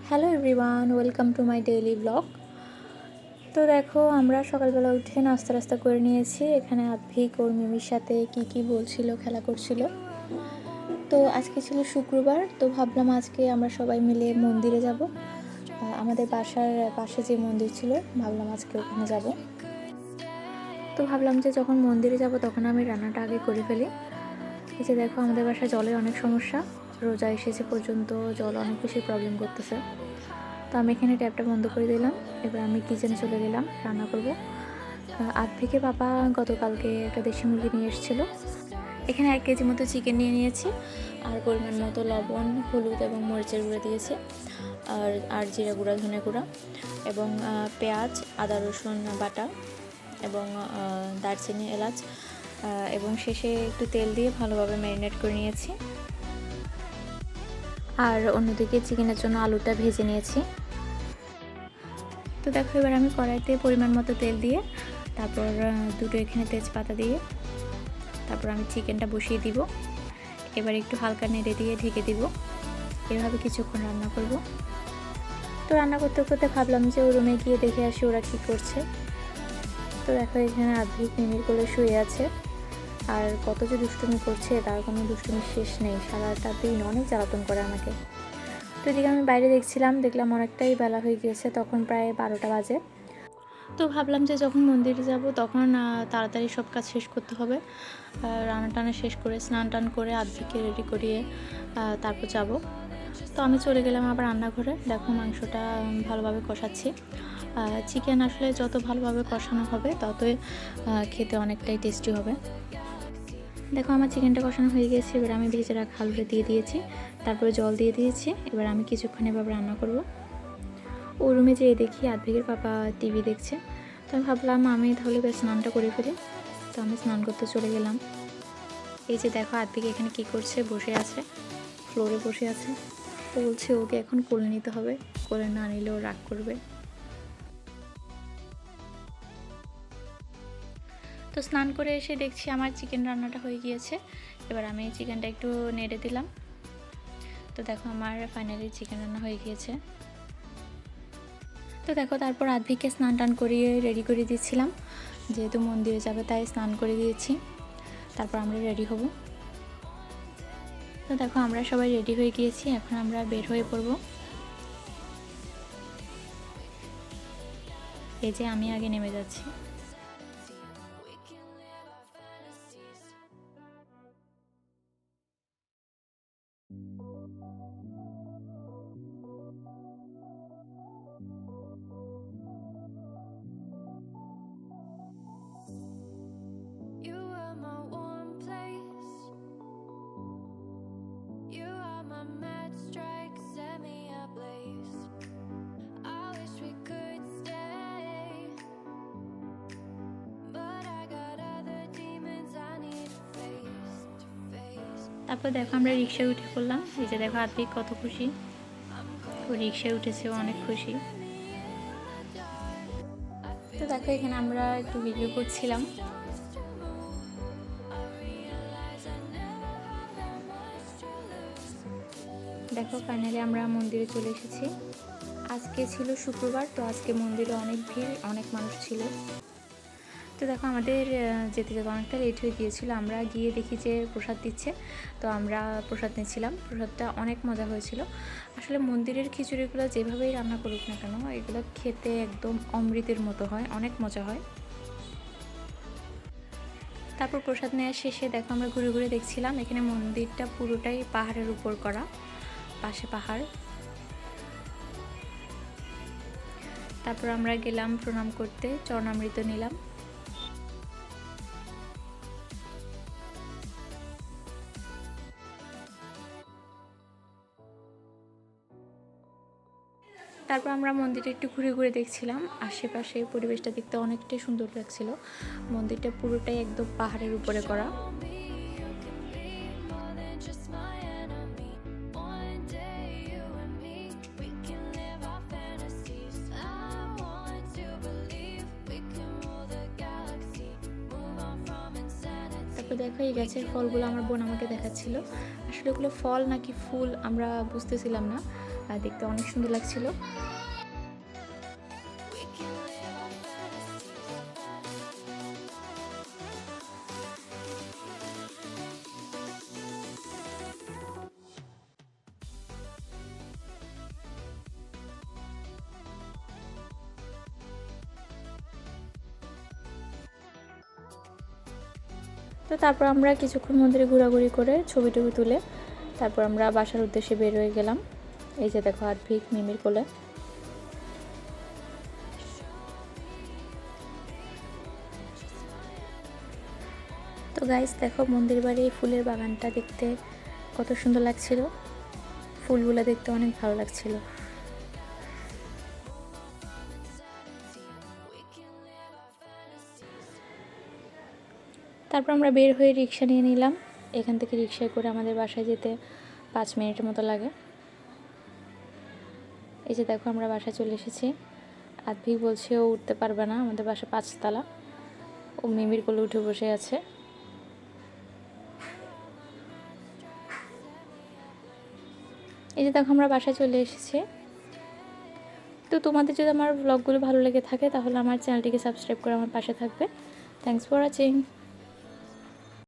Hello everyone, welcome to my daily blog. তো দেখো, আমরা সকালবেলা উঠে নাস্তা করে নিয়েছি। এখানে আদ্ভিক ওর মিমির সাথে কি বলছিল, খেলা করছিল। তো আজকে ছিল শুক্রবার, তো ভাবলাম আজকে আমরা সবাই মিলে মন্দিরে যাব। আমাদের বাসার পাশে যে মন্দির ছিল, ভাবলাম আজকে ওখানে যাব। তো ভাবলাম যে যখন মন্দিরে যাব তখন আমি রান্নাটা আগে করে ফেলি। এই যে দেখো, আমাদের বাসায় জলের অনেক সমস্যা, রোজা এসেছে পর্যন্ত জল অনেক বেশি প্রবলেম করতেছে। তো আমি এখানে ট্যাপটা বন্ধ করে দিলাম। এবার আমি কিচেনে চলে গেলাম, রান্না করব। আদ্ভিকে পাপা গতকালকে একটা দেশি মুরগি নিয়ে এসেছিলো। এখানে 1 কেজি মতো চিকেন নিয়ে নিয়েছি, আর পরিমাণ মতো লবণ, হলুদ এবং মরিচের গুঁড়ো দিয়েছি, আর জিরা গুঁড়া, ধনে গুঁড়া এবং পেঁয়াজ, আদা রসুন বাটা এবং দারচিনি, এলাচ এবং শেষে একটু তেল দিয়ে ভালোভাবে ম্যারিনেট করে নিয়েছি। আর অন্যদিকে চিকেনের জন্য আলুটা ভেজে নিয়েছি। তো দেখো, এবার আমি কড়াইতে পরিমাণ মতো তেল দিয়ে তারপর দুটো এখানে তেজপাতা দিয়ে তারপর আমি চিকেনটা বসিয়ে দিব। এবার একটু হালকা নেড়ে দিয়ে ঢেকে দিব। এভাবে কিছুক্ষণ রান্না করব। তো রান্না করতে করতে ভাবলাম যে ও রুমে গিয়ে দেখে আসি ওরা কী করছে। তো দেখো, এখানে আদ্ভিক মিমির কোলে শুয়ে আছে, আর কত যে দুষ্টুমি করছে, তার কোনো দুষ্টুমির শেষ নেই। সারাটা দিন অনেক জ্বালাতন করে আমাকে। তো এদিকে আমি বাইরে দেখলাম অনেকটাই বেলা হয়ে গিয়েছে, তখন প্রায় 12টা বাজে। তো ভাবলাম যে যখন মন্দিরে যাব তখন তাড়াতাড়ি সব কাজ শেষ করতে হবে। রান্না টানা শেষ করে স্নান টান করে আদ্ভিককে রেডি করিয়ে তারপর যাব। তো আমি চলে গেলাম আবার রান্নাঘরে। দেখো, মাংসটা ভালোভাবে কষাচ্ছি। চিকেন আসলে যত ভালোভাবে কষানো হবে ততই খেতে অনেকটাই টেস্টি হবে। দেখো, আমার চিকেনটা কষানো হয়ে গেছে। এবার আমি ভেজে রাখা আলুটা দিয়ে দিয়েছি, তারপরে জল দিয়ে দিয়েছি। এবার আমি কিছুক্ষণ এভাবে রান্না করব। ও রুমে যেয়ে দেখি আদ্ভিকের পাপা টিভি দেখছে। তো আমি ভাবলাম আমি তাহলে স্নানটা করে ফেলি। তো আমি স্নান করতে চলে গেলাম। এই যে দেখো, আদ্ভিক এখানে কি করছে, বসে আছে, ফ্লোরে বসে আছে। তো বলছে ওকে এখন কোলে নিতে হবে, কোলে না নিলেও রাগ করবে। তো স্নান করে এসে দেখছি আমার চিকেন রান্নাটা হয়ে গিয়েছে। এবার আমি চিকেনটা একটু নেড়ে দিলাম। তো দেখো, আমার ফাইনালি চিকেন রান্না হয়ে গিয়েছে। তো দেখো, তারপর আদ্ভিককে স্নান টান করিয়ে রেডি করে দিয়েছিলাম, যেহেতু মন্দিরে যাবে তাই স্নান করে দিয়েছি। তারপর আমরা রেডি হব। তো দেখো, আমরা সবাই রেডি হয়ে গিয়েছি, এখন আমরা বের হয়ে পড়ব। এই যে আমি আগে নেমে যাচ্ছি। You are my warm place. You are my matchstrike, set me ablaze. I wish we could stay, but I got other demons I need face to face. তারপর দেখো, আমরা রিক্সায় উঠে পড়লাম। এই যে দেখো, আদ্ভিক কত খুশি, ও রিক্সায় উঠেছে, অনেক খুশি। তো দেখো, এখানে আমরা একটু ভিডিও করছিলাম। দেখো, ফাইনালি আমরা মন্দিরে চলে এসেছি। আজকে ছিল শুক্রবার, তো আজকে মন্দিরে অনেক ভিড়, অনেক মানুষ ছিল। তো দেখো, আমাদের যেতে অনেকটা লেট হয়ে গিয়েছিল। আমরা গিয়ে দেখি যে প্রসাদ দিচ্ছে, তো আমরা প্রসাদ নিয়েছিলাম। প্রসাদটা অনেক মজা হয়েছিল। আসলে মন্দিরের খিচুড়িগুলো যেভাবেই রান্না করুক না কেন, এগুলো খেতে একদম অমৃতের মতো হয়, অনেক মজা হয়। তারপর প্রসাদ নেওয়ার শেষে দেখো, আমরা ঘুরে ঘুরে দেখছিলাম। এখানে মন্দিরটা পুরোটাই পাহাড়ের উপর করা, পাশে পাহাড়। তারপর আমরা গেলাম প্রণাম করতে, চরণামৃত নিলাম। তারপর আমরা মন্দিরটা একটু ঘুরে ঘুরে দেখছিলাম। আশেপাশে পরিবেশটা দেখতে অনেকটাই সুন্দর লাগছিল। মন্দিরটা পুরোটাই একদম পাহাড়ের উপরে করা। You can be more than just my enemy. One day you and me, we can live our fantasies. I want to believe we can rule the galaxy, move on from insanity. তারপর দেখো, এই গাছের ফলগুলো আমার বোন আমাকে দেখাচ্ছিল। আসলে ওগুলো ফল নাকি ফুল আমরা বুঝতেছিলাম না। আর দেখতে অনেক সুন্দর লাগছিল। We can live our fantasies. তো তারপর আমরা কিছুক্ষণ মন্দিরে ঘোরাঘুরি করে ছবি টবি তুলে তারপর আমরা বাসার উদ্দেশ্যে বের হয়ে গেলাম। এই যে দেখো আদ্ভিক মিমির কোলে। তো গাইস দেখো মন্দির বাড়ি এই ফুলের বাগানটা দেখতে কত সুন্দর লাগছিল, ফুলগুলো দেখতে অনেক ভালো লাগছিল। তারপর আমরা বের হয়ে রিক্সা নিয়ে নিলাম। এখান থেকে রিক্সায় করে আমাদের বাসায় যেতে 5 মিনিটের মতো লাগে। এই যে দেখো আমরা বাসায় চলে এসেছি। আদ্ভিক বলছে ও উঠতে পারবে না, আমাদের বাসা 5 তলা, ও মিমির কোলে উঠে বসে আছে। এই যে দেখো আমরা বাসায় চলে এসেছি। তো তোমাদের যদি আমার ব্লগগুলো ভালো লেগে থাকে তাহলে আমার চ্যানেলটিকে সাবস্ক্রাইব করে আমার পাশে থাকবে। Thanks for watching.